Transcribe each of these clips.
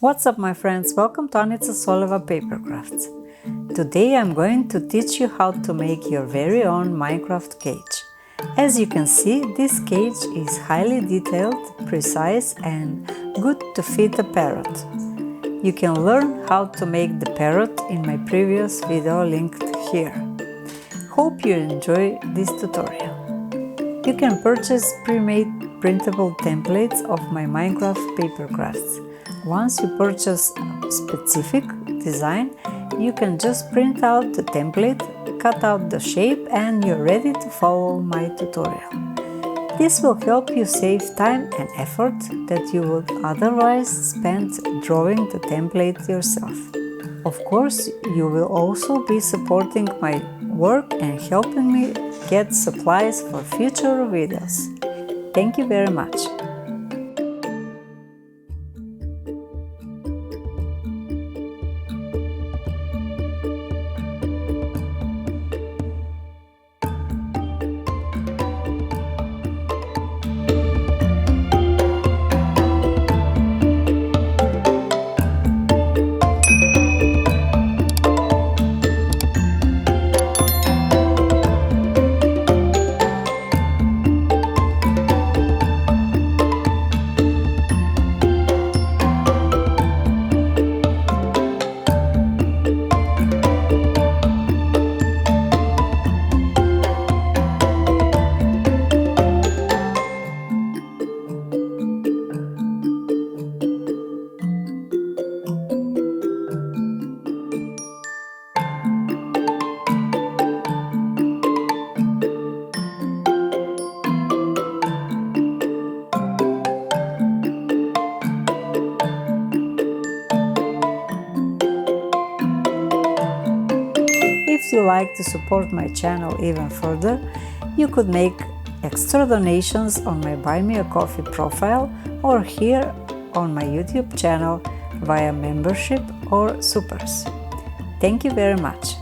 What's up, my friends? Welcome to Anica Soleva Papercrafts. Today I'm going to teach you how to make your very own Minecraft cage. As you can see, this cage is highly detailed, precise and good to fit a parrot. You can learn how to make the parrot in my previous video linked here. Hope you enjoy this tutorial. You can purchase pre-made printable templates of my Minecraft Papercrafts. Once you purchase a specific design, you can just print out the template, cut out the shape, and you're ready to follow my tutorial. This will help you save time and effort that you would otherwise spend drawing the template yourself. Of course, you will also be supporting my work and helping me get supplies for future videos. Thank you very much. If you like to support my channel even further, you could make extra donations on my Buy Me a Coffee profile or here on my YouTube channel via membership or supers. Thank you very much.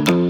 you.